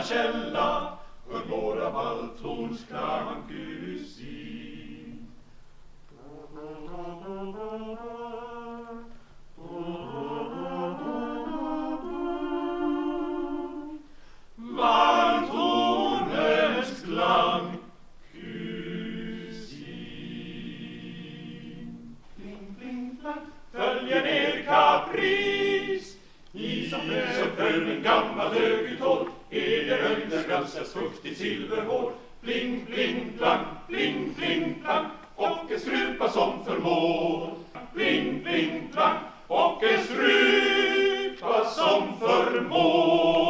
Källa, hör våra valthorns klang usin. Valthornens klang usin. Bling, bling, blang, följer ner kapris. I som föll en gammal högertorr. Önskans fuktigt silverhår. Bling, bling, blang, bling, bling, blang. Och en strupa som förmår. Bling, bling, blang. Och en strupa som förmår.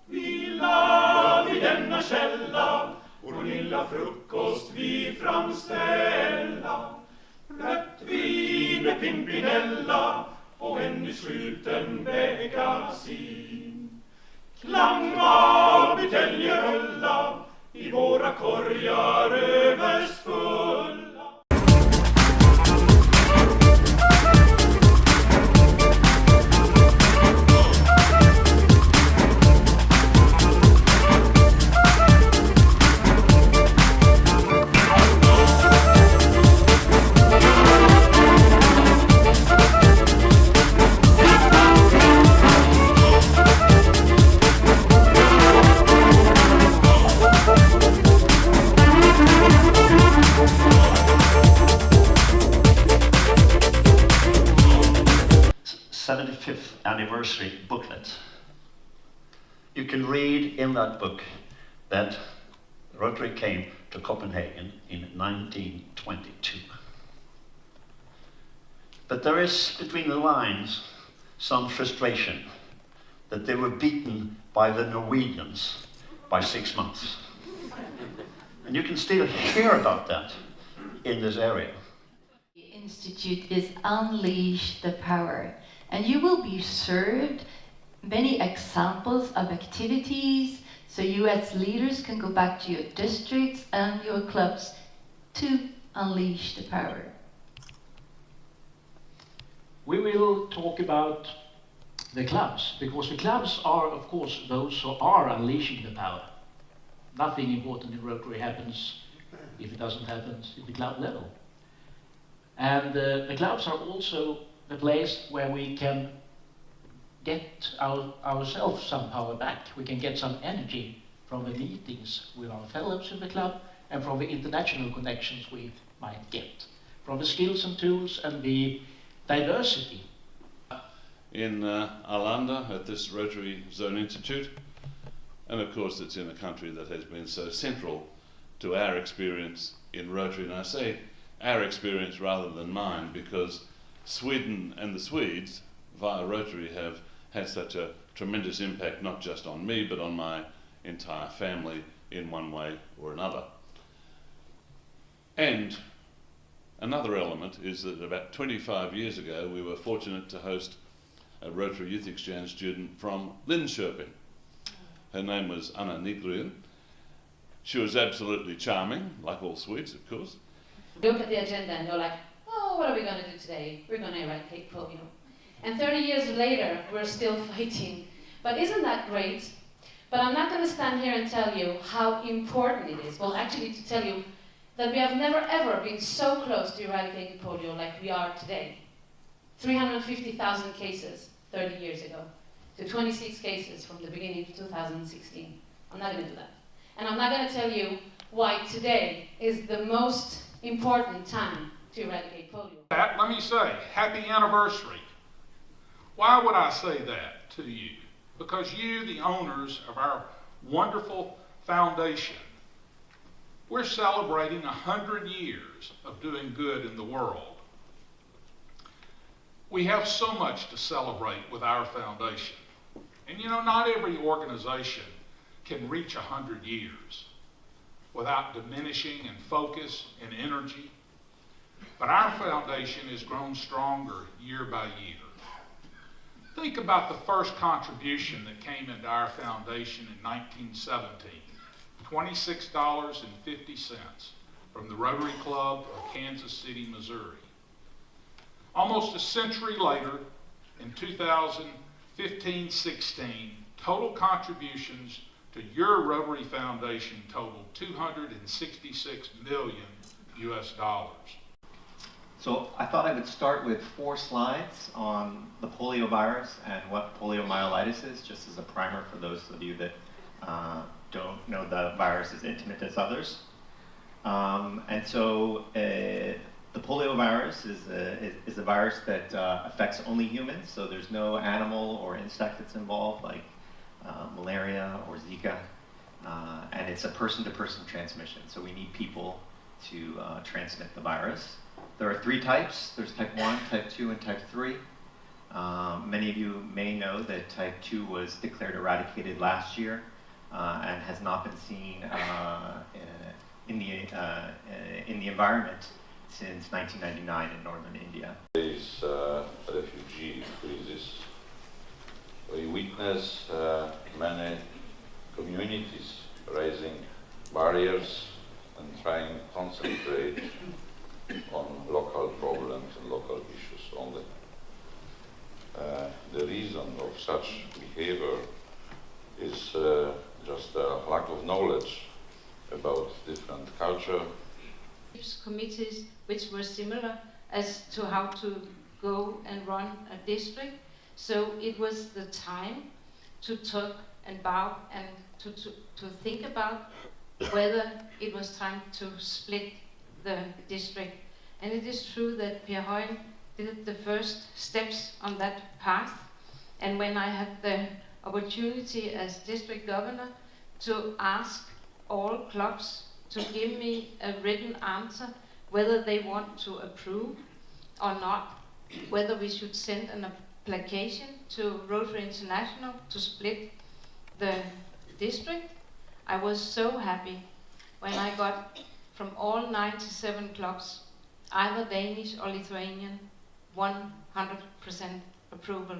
Vila vid denna källa. Vår lilla frukost vi framställa. Rött vin med pimpinella. Och en nyskjuten bäckasin. Klang av buteljerulla i våra korgar översfulla. Anniversary booklet. You can read in that book that Rotary came to Copenhagen in 1922. But there is, between the lines, some frustration that they were beaten by the Norwegians by 6 months. And you can still hear about that in this area. The Institute is Unleash the Power. And you will be served many examples of activities so you as leaders can go back to your districts and your clubs to unleash the power. We will talk about the clubs, because the clubs are, of course, those who are unleashing the power. Nothing important in Rotary happens if it doesn't happen at the club level. And the clubs are also the place where we can get ourselves some power back. We can get some energy from the meetings with our fellows in the club and from the international connections we might get, from the skills and tools and the diversity. In Arlanda at this Rotary Zone Institute, and of course it's in a country that has been so central to our experience in Rotary, and I say our experience rather than mine because Sweden and the Swedes via Rotary have had such a tremendous impact not just on me but on my entire family in one way or another. And another element is that about 25 years ago we were fortunate to host a Rotary Youth Exchange student from Linköping. Her name was Anna Nygren. She was absolutely charming, like all Swedes of course. Look at the agenda and you're like, oh, what are we going to do today? We're going to eradicate polio. And 30 years later, we're still fighting. But isn't that great? But I'm not going to stand here and tell you how important it is. Well, actually to tell you that we have never ever been so close to eradicating polio like we are today. 350,000 cases 30 years ago to 26 cases from the beginning of 2016. I'm not going to do that. And I'm not going to tell you why today is the most important time to eradicate polio. Let me say, happy anniversary. Why would I say that to you? Because you, the owners of our wonderful foundation, we're celebrating 100 years of doing good in the world. We have so much to celebrate with our foundation. And you know, not every organization can reach 100 years without diminishing in focus and energy. But our foundation has grown stronger year by year. Think about the first contribution that came into our foundation in 1917, $26.50 from the Rotary Club of Kansas City, Missouri. Almost a century later, in 2015-16, total contributions to your Rotary Foundation totaled $266 million US. So I thought I would start with 4 slides on the polio virus and what poliomyelitis is, just as a primer for those of you that don't know the virus as intimate as others. The polio virus is a virus that affects only humans, so there's no animal or insect that's involved, like malaria or Zika, and it's a person-to-person transmission, so we need people to transmit the virus. There are 3 types. There's type 1, type 2, and type 3. Many of you may know that type 2 was declared eradicated last year and has not been seen in the environment since 1999 in northern India. There is a refugee crisis. We witness many communities raising barriers and trying to concentrate on local problems and local issues only. The reason of such behavior is just a lack of knowledge about different culture. Committees which were similar as to how to go and run a district. So it was the time to talk and bow and to think about whether it was time to split the district. And it is true that Per Høyen did the first steps on that path. And when I had the opportunity as district governor to ask all clubs to give me a written answer whether they want to approve or not, whether we should send an application to Rotary International to split the district, I was so happy when I got from all 97 clubs, either Danish or Lithuanian, 100% approval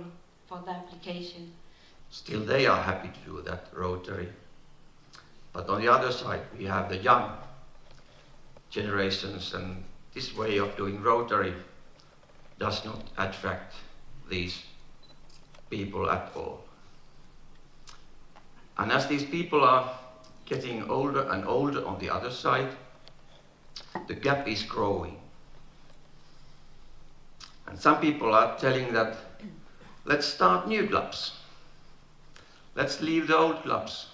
for the application. Still they are happy to do that, Rotary. But on the other side, we have the young generations, and this way of doing Rotary does not attract these people at all. And as these people are getting older and older on the other side, the gap is growing. And some people are telling that, let's start new clubs. Let's leave the old clubs.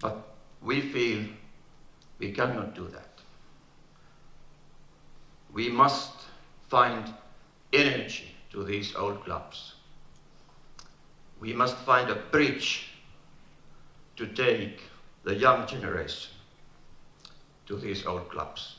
But we feel we cannot do that. We must find energy to these old clubs. We must find a bridge to take the young generation to these old clubs.